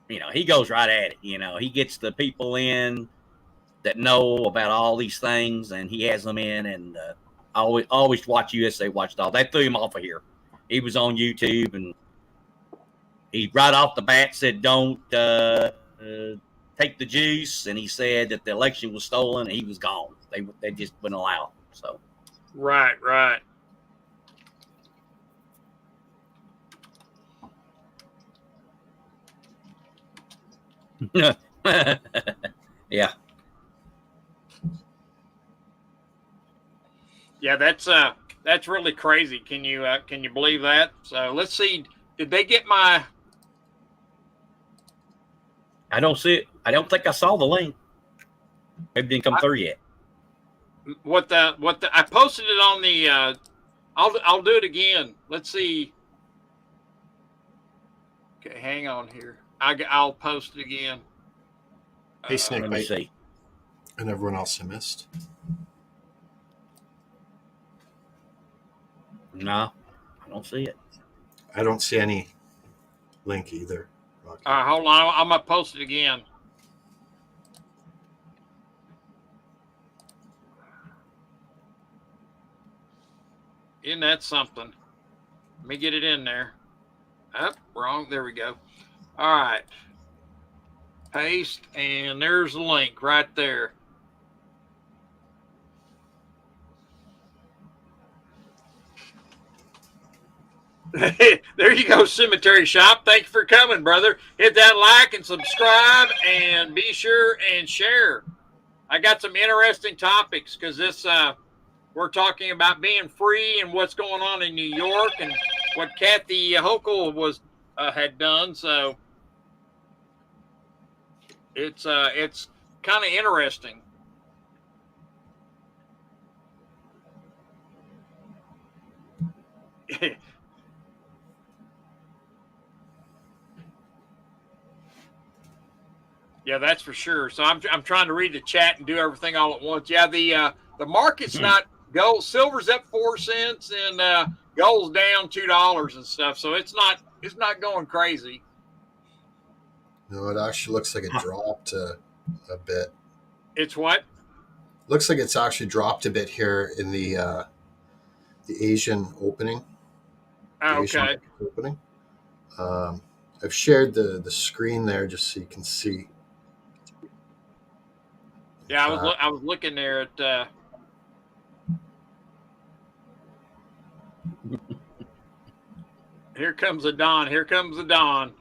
he goes right at it. He gets the people in that know about all these things, and he has them in. And always watch USA Watchdog. They threw him off of here. He was on YouTube, and he right off the bat said, "Don't take the juice," and he said that the election was stolen, and he was gone. They just wouldn't allow it. So right. yeah. Yeah, that's really crazy. Can you believe that? So let's see. Did they get my? I don't see it. I don't think I saw the link. It didn't come through yet. What the? I posted it on the. I'll do it again. Let's see. Okay, hang on here. I'll post it again. Hey, Snake Let me Bite, see. and everyone else I missed. No, I don't see it. I don't see any link either. Rocky. Hold on. I'm gonna post it again. Isn't that something? Let me get it in there. Up, wrong. There we go. All right. Paste, and there's the link right there. There you go, Cemetery Shop. Thank you for coming, brother. Hit that like and subscribe, and be sure and share. I got some interesting topics because this we're talking about being free and what's going on in New York and what Kathy Hochul was had done. So it's kind of interesting. Yeah, that's for sure. So I'm trying to read the chat and do everything all at once. Yeah, the market's not gold. Silver's up 4 cents and gold's down $2 and stuff. So it's not going crazy. No, it actually looks like it dropped a bit. It's what? Looks like it's actually dropped a bit here in the Asian opening. Oh, Asian okay. opening. I've shared the screen there just so you can see. Yeah, I was looking there at. Here comes the dawn. Here comes the dawn.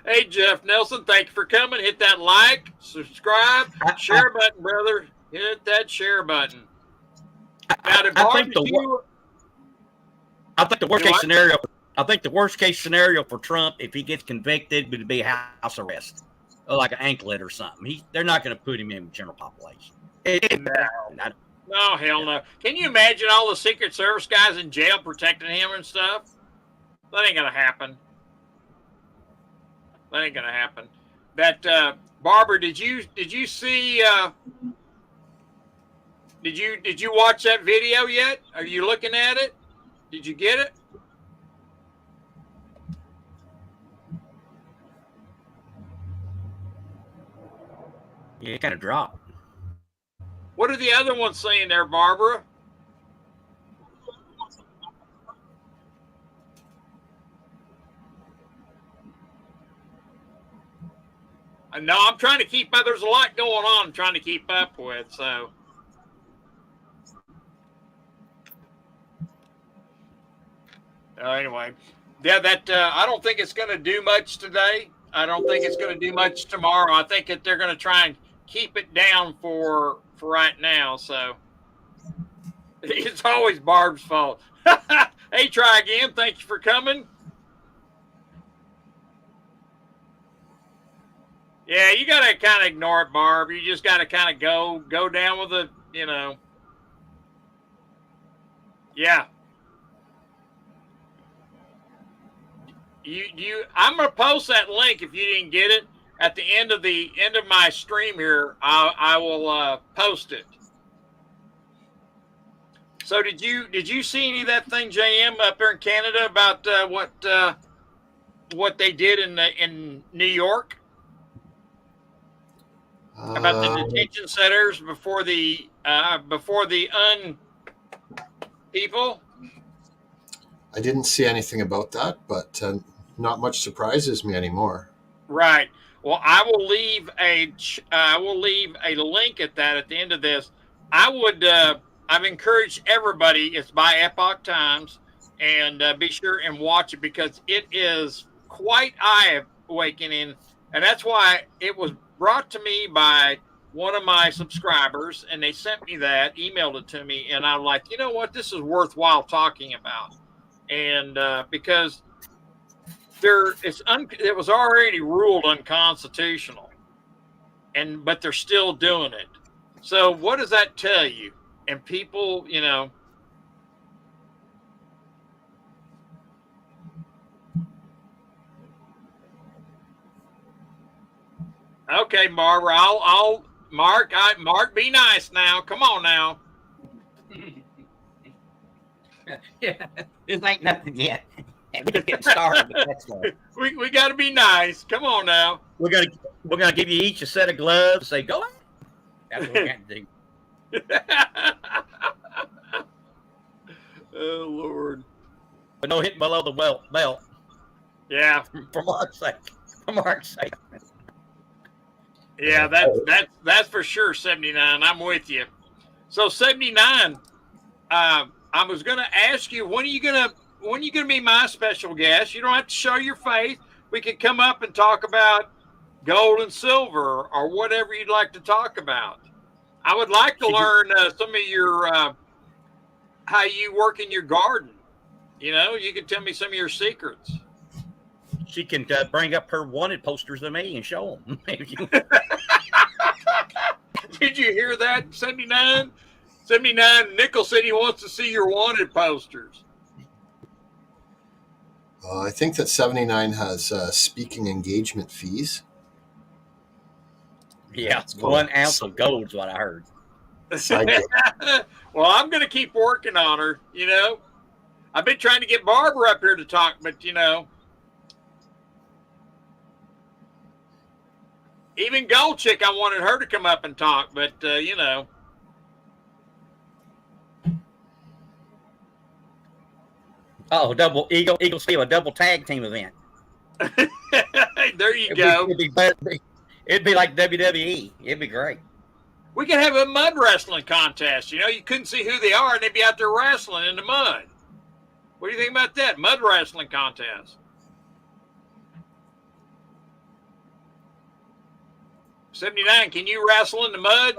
Hey, Jeff Nelson, thank you for coming. Hit that like, subscribe, share button, brother. Hit that share button. Now, I think the worst case scenario. I think the worst case scenario for Trump, if he gets convicted, would be house arrest, or like an anklet or something. They're not going to put him in the general population. No, hell no. Can you imagine all the Secret Service guys in jail protecting him and stuff? That ain't gonna happen. That ain't gonna happen. That Barbara, did you see? Did you watch that video yet? Are you looking at it? Did you get it? Yeah, it kind of dropped. What are the other ones saying there, Barbara? No, I'm trying to keep up. There's a lot going on I'm trying to keep up with. So, anyway, yeah, that I don't think it's going to do much today. I don't think it's going to do much tomorrow. I think that they're going to try and keep it down for right now. So, it's always Barb's fault. Hey, try again. Thank you for coming. Yeah, you got to kind of ignore it, Barb. You just got to kind of go down with it, Yeah. I'm going to post that link if you didn't get it. at the end of my stream here, I will post it. So did you see any of that thing, JM, up there in Canada about what they did in New York about the detention centers before the people? I didn't see anything about that, but not much surprises me anymore. Right. Well, I will leave a link at the end of this. I've encouraged everybody. It's by Epoch Times, and be sure and watch it because it is quite eye awakening, and that's why it was brought to me by one of my subscribers, and they sent me that, emailed it to me, and I'm like, you know what, this is worthwhile talking about, and because it was already ruled unconstitutional, but they're still doing it. So what does that tell you? And people, okay, Barbara, Mark, be nice now. Come on now. Yeah, this ain't nothing yet. We just getting started. That's we got to be nice. Come on now. We're gonna give you each a set of gloves. And say go ahead. That's what we're gonna do. Oh Lord! But no hit below the belt. Yeah. For Mark's sake. For Mark's sake. Yeah, that's for sure. 79. I'm with you. So 79. I was going to ask you, when are you going to be my special guest? You don't have to show your face. We could come up and talk about gold and silver or whatever you'd like to talk about. I would like to learn some of your how you work in your garden. You could tell me some of your secrets. She can bring up her wanted posters to me and show them. Did you hear that? 79? 79, Nickel said he wants to see your wanted posters. I think that 79 has speaking engagement fees. Yeah, 1 ounce of gold is what I heard. Well, I'm going to keep working on her, I've been trying to get Barbara up here to talk, but, even Gold Chick, I wanted her to come up and talk, but, Oh, double Eagle Steel, a double tag team event. There you go. It'd be like WWE. It'd be great. We could have a mud wrestling contest. You couldn't see who they are, and they'd be out there wrestling in the mud. What do you think about that? Mud wrestling contest. 79, can you wrestle in the mud?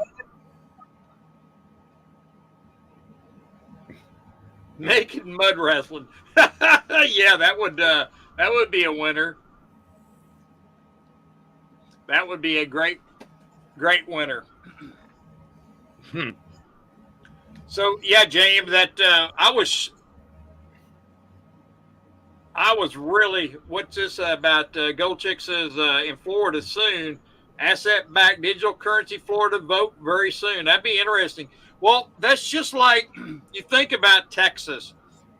Naked mud wrestling. Yeah, that would be a winner. That would be a great winner. So yeah, James, that I was really, what's this about? Gold Chick says in Florida soon, asset-backed digital currency, Florida vote very soon. That'd be interesting. Well, that's just like you think about Texas.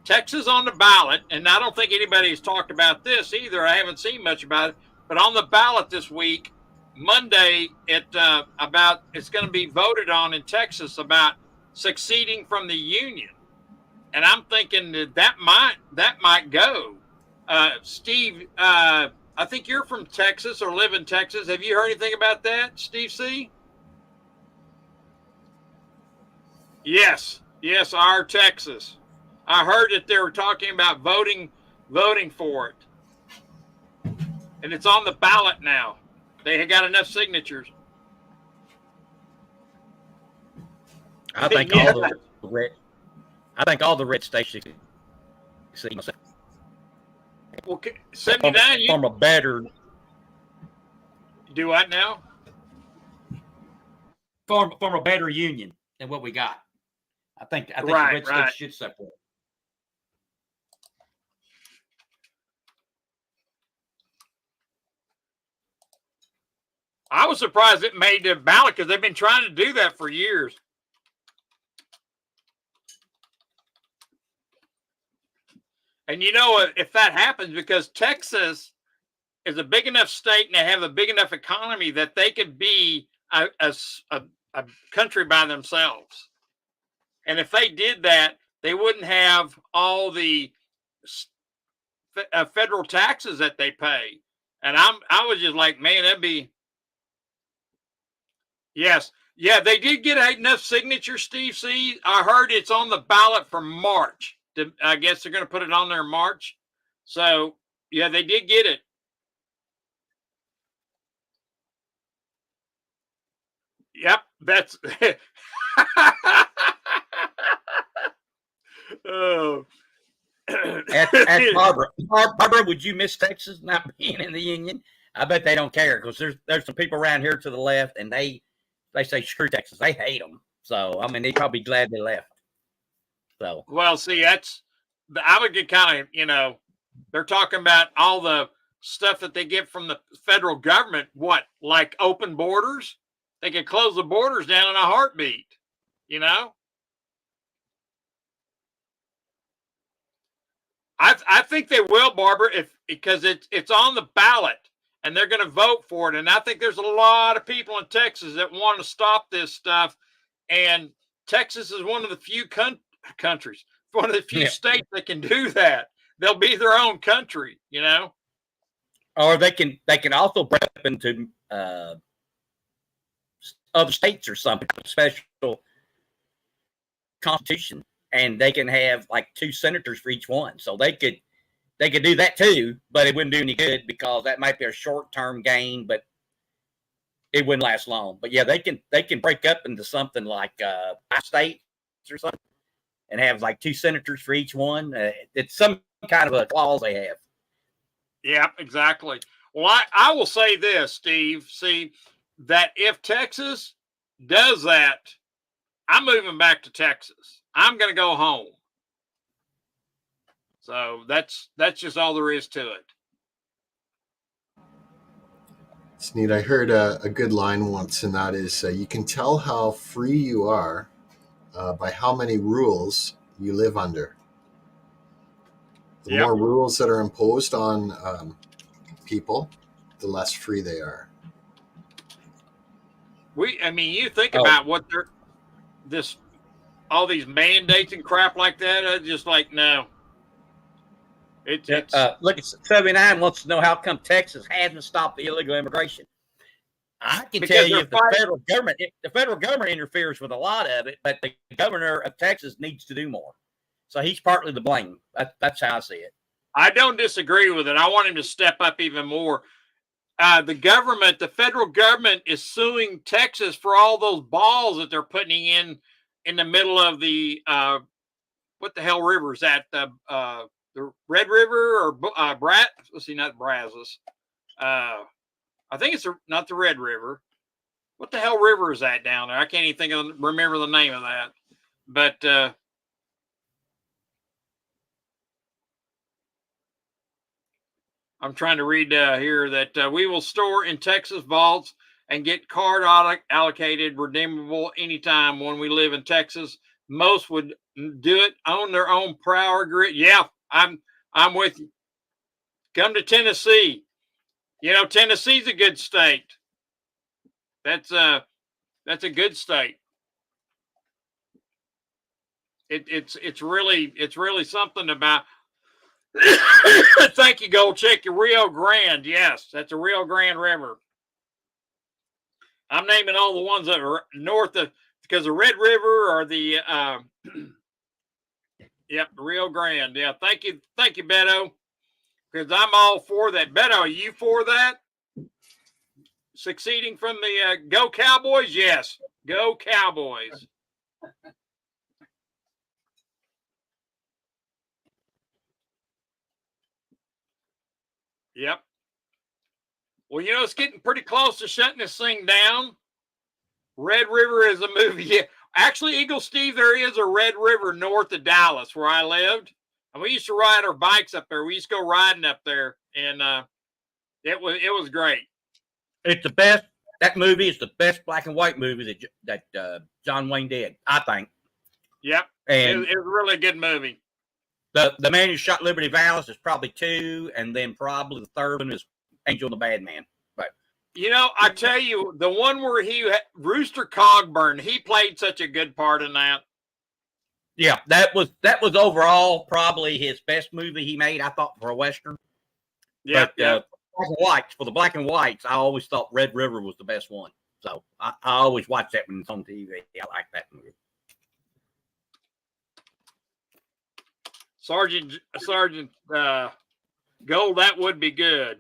Texas on the ballot, and I don't think anybody's talked about this either. I haven't seen much about it, but on the ballot this week, Monday, it's going to be voted on in Texas about seceding from the union, and I'm thinking that might go. Steve, I think you're from Texas or live in Texas. Have you heard anything about that, Steve C? Yes, our Texas. I heard that they were talking about voting for it, and it's on the ballot now. They had got enough signatures. I think all the red states should see. Well, 79. From a better. Do what now? From a better union than what we got. I think the red states should separate. I was surprised it made the ballot because they've been trying to do that for years. And you know, if that happens, because Texas is a big enough state and they have a big enough economy that they could be a country by themselves. And if they did that, they wouldn't have all the federal taxes that they pay. And I was just like, man, that'd be. Yes. Yeah, they did get enough signatures, Steve. See, I heard it's on the ballot for March. I guess they're going to put it on there in March. So, yeah, they did get it. Yep, that's. Oh. Ask Barbara. Barbara, would you miss Texas not being in the Union? I bet they don't care because there's some people around here to the left, and they say screw Texas. They hate them. So I mean, they'd probably be glad they left. So well, see, I would get kind of they're talking about all the stuff that they get from the federal government. What, like open borders? They could close the borders down in a heartbeat. I think they will, Barbara, because it's on the ballot and they're going to vote for it. And I think there's a lot of people in Texas that want to stop this stuff. And Texas is one of the few countries, one of the few states that can do that. They'll be their own country, Or they can also break up into other states or something, special constitution. And they can have like 2 senators for each one. So they could do that too, but it wouldn't do any good because that might be a short-term gain, but it wouldn't last long. But yeah, they can break up into something like 5 states or something and have like 2 senators for each one. It's some kind of a clause they have. Yeah, exactly. Well, I will say this, Steve. See, that if Texas does that, I'm moving back to Texas. I'm going to go home. So that's just all there is to it. It's neat. I heard a good line once, and that is, you can tell how free you are by how many rules you live under. The more rules that are imposed on people, the less free they are. You think about what all these mandates and crap like that. Just like, no. Look at 79 wants to know how come Texas hasn't stopped the illegal immigration. I can tell you the federal government interferes with a lot of it, but the governor of Texas needs to do more. So he's partly to blame. That's how I see it. I don't disagree with it. I want him to step up even more. The federal government is suing Texas for all those balls that they're putting in the middle of the what the hell river is that? The Red River or let's see, not Brazos. I think it's not the Red River. What the hell river is that down there? I can't even remember the name of that. But I'm trying to read here that we will store in Texas vaults and get card allocated redeemable anytime when we live in Texas. Most would do it on their own power grid. Yeah, I'm with you. Come to Tennessee. Tennessee's a good state. That's a good state. It's really something about. Thank you, Gold. Check your Rio Grande. Yes, that's a Rio Grande River. I'm naming all the ones that are north of, because the Red River or the Rio Grande. Yeah, thank you, Beto. Because I'm all for that. Beto, are you for that? Succeeding from the Go Cowboys? Yes, go Cowboys. Yep. Well, it's getting pretty close to shutting this thing down. Red River is a movie. Yeah. Actually, Eagle Steve, there is a Red River north of Dallas where I lived. And we used to ride our bikes up there. We used to go riding up there. And it was great. It's the best That movie is the best black and white movie that John Wayne did, I think. Yep. And It was a really good movie. the Man Who Shot Liberty Valance is probably 2, and then probably the third one is Angel and the Bad Man. But I tell you, the one where Rooster Cogburn, he played such a good part in that. yeah, that was overall probably his best movie he made, I thought, for a Western. Yeah. But for the black and whites, I always thought Red River was the best one. So I always watch that when it's on TV. I like that movie. Sergeant Gold, that would be good.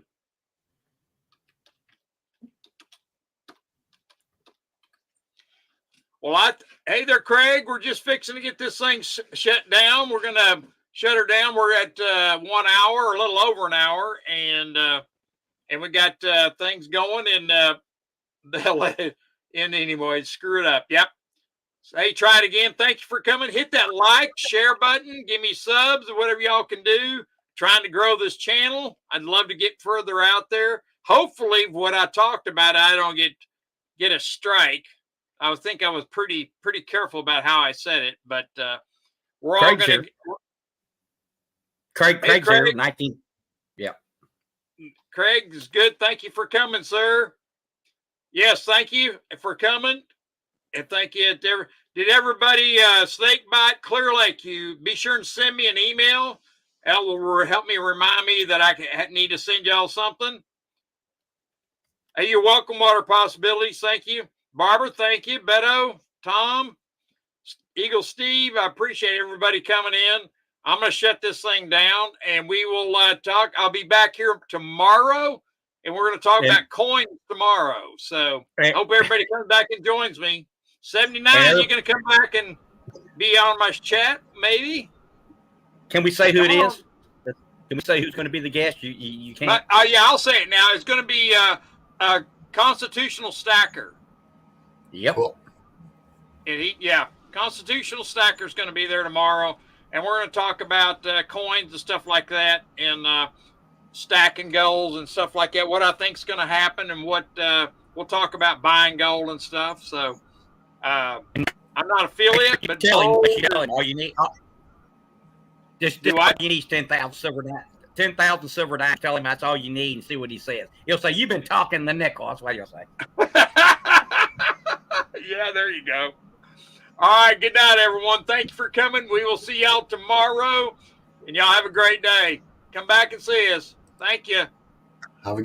Well, hey there, Craig. We're just fixing to get this thing shut down. We're gonna shut her down. We're at 1 hour, a little over an hour, and we got things going. And they'll let it in anyway. Screw it up. Yep. So, hey, try it again. Thank you for coming. Hit that like, share button. Give me subs or whatever y'all can do. Trying to grow this channel. I'd love to get further out there. Hopefully, what I talked about, I don't get a strike. I think I was pretty careful about how I said it, but we're all going to. Craig's here, 19. Yeah. Craig is good. Thank you for coming, sir. Yes, thank you for coming. And thank you. Did everybody Snakebite Clear Lake? You be sure and send me an email. That will help me remind me that I need to send y'all something. Hey, you're welcome, Water Possibilities. Thank you. Barbara, thank you. Beto, Tom, Eagle Steve, I appreciate everybody coming in. I'm going to shut this thing down, and we will talk. I'll be back here tomorrow, and we're going to talk about coins tomorrow. So I hope everybody comes back and joins me. 79, you're going to come back and be on my chat, maybe? Can we say who it is? Can we say who's going to be the guest? You can't. Yeah, I'll say it now. It's going to be a Constitutional Stacker. Yep. Cool. And Constitutional Stacker is going to be there tomorrow, and we're going to talk about coins and stuff like that, and stacking goals and stuff like that. What I think is going to happen, and what we'll talk about buying gold and stuff. So I'm not affiliate, but all you need. Just all you need is 10,000 silver dimes. 10,000 silver dimes. Tell him that's all you need, and see what he says. He'll say, "You've been talking the nickel." That's what you'll say. Yeah, there you go. All right, good night, everyone. Thank you for coming. We will see y'all tomorrow, and y'all have a great day. Come back and see us. Thank you. Have a good